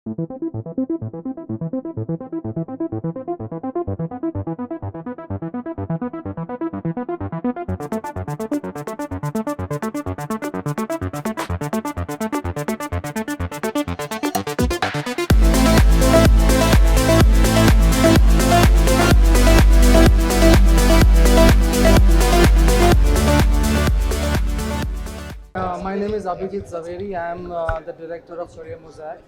My name is HyBiz Tv. I am the director of Career Mosaic.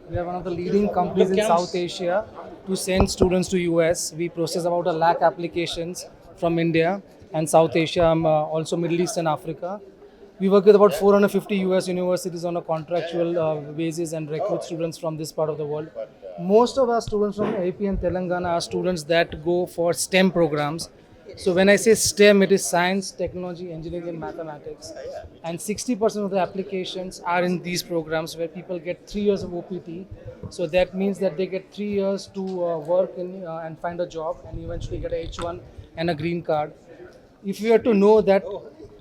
We are one of the leading companies in South Asia to send students to US. We process about a lakh applications from India and South Asia, also Middle East and Africa. We work with about 450 US universities on a contractual basis and recruit students from this part of the world. Most of our students from AP and Telangana are students that go for STEM programs. So when I say STEM, it is science, technology, engineering, and mathematics. And 60% of the applications are in these programs where people get 3 years of OPT. So that means that they get 3 years to work in, and find a job and eventually get a H1 and a green card. If you are to know that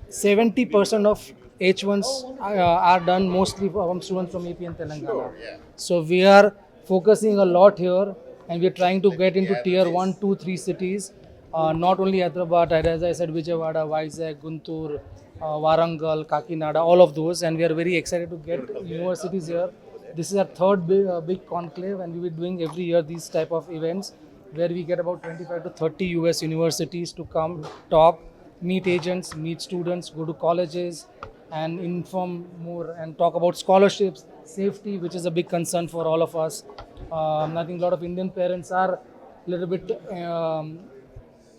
70% of H1s are done mostly from students from AP and Telangana. So we are focusing a lot here and we are trying to get into tier 1, 2, 3 cities. Not only Hyderabad, as I said, Vijayawada, Vizag, Guntur, Warangal, Kakinada, all of those, and we are very excited to get universities here. This is our third big conclave, and we will be doing every year these type of events where we get about 25 to 30 US universities to come talk, meet agents, meet students, go to colleges, and inform more and talk about scholarships, safety, which is a big concern for all of us. I think a lot of Indian parents are a little bit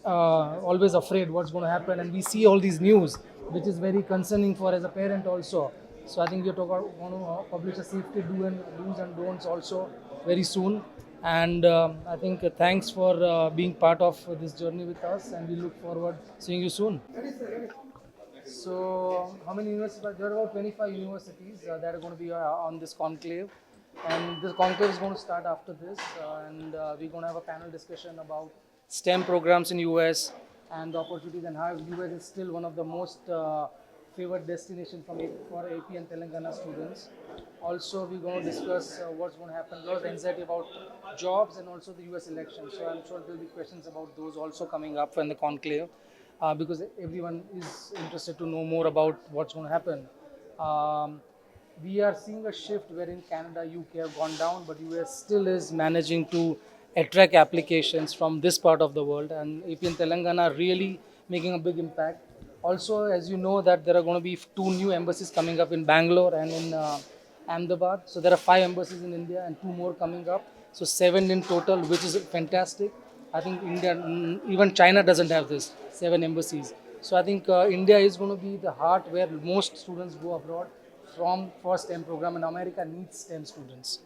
always afraid what's going to happen, and we see all these news which is very concerning for as a parent also. So I think we're going to publish a safety do's and don'ts also very soon, and I think thanks for being part of this journey with us, and we look forward seeing you soon. So how many universities? There are about 25 universities that are going to be on this conclave, and this conclave is going to start after this, and we're going to have a panel discussion about STEM programs in US and the opportunities, and how US is still one of the most favored destination for AP and Telangana students. Also, we're going to discuss what's going to happen. A lot of anxiety about jobs and also the US election. So I'm sure there'll be questions about those also coming up in the conclave because everyone is interested to know more about what's going to happen. We are seeing a shift wherein Canada, UK have gone down, but US still is managing to attract applications from this part of the world, and AP and Telangana are really making a big impact. Also, as you know, that there are going to be 2 new embassies coming up in Bangalore and in Ahmedabad. So there are 5 embassies in India and 2 more coming up. So 7 in total, which is fantastic. I think India, even China doesn't have this 7 embassies. So I think India is going to be the heart where most students go abroad for STEM program, and America needs STEM students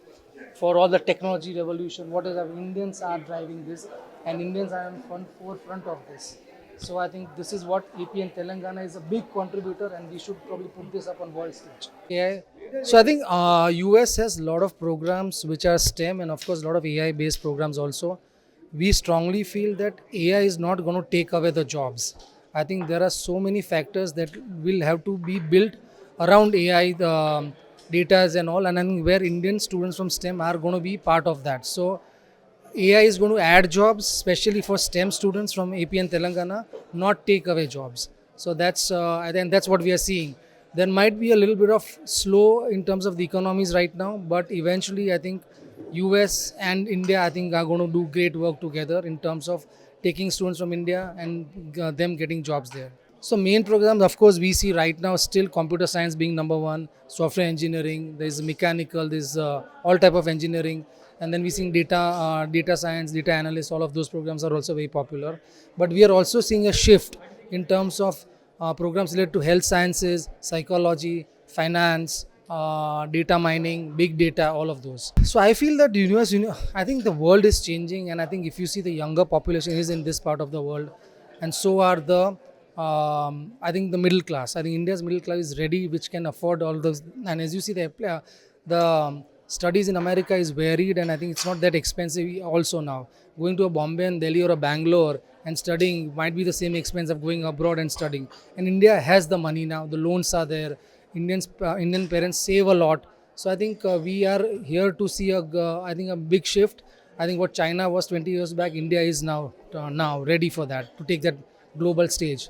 for all the technology revolution. What is Indians are driving this, and Indians are on forefront of this. So I think this is what AP and Telangana is a big contributor, and we should probably put this up on world stage. Yeah. So I think US has a lot of programs which are STEM, and of course a lot of AI based programs also. We strongly feel that AI is not going to take away the jobs. I think there are so many factors that will have to be built around AI, the data and all, and I think where Indian students from STEM are going to be part of that. So AI is going to add jobs, especially for STEM students from AP and Telangana, not take away jobs. So that's I think that's what we are seeing. There might be a little bit of slow in terms of the economies right now, but eventually I think US and India I think are going to do great work together in terms of taking students from India and them getting jobs there. So main programs, of course, we see right now still computer science being number one, software engineering, there's mechanical, there's all type of engineering, and then we see data science, data analyst, all of those programs are also very popular. But we are also seeing a shift in terms of programs related to health sciences, psychology, finance, data mining, big data, all of those. So I feel that I think the world is changing, and I think if you see the younger population is in this part of the world, and so are the I think the middle class. I think India's middle class is ready, which can afford all those. And as you see, the studies in America is varied, and I think it's not that expensive also now. Going to a Bombay and Delhi or a Bangalore and studying might be the same expense of going abroad and studying. And India has the money now. The loans are there. Indian parents save a lot. So I think we are here to see I think a big shift. I think what China was 20 years back, India is now ready for that, to take that global stage.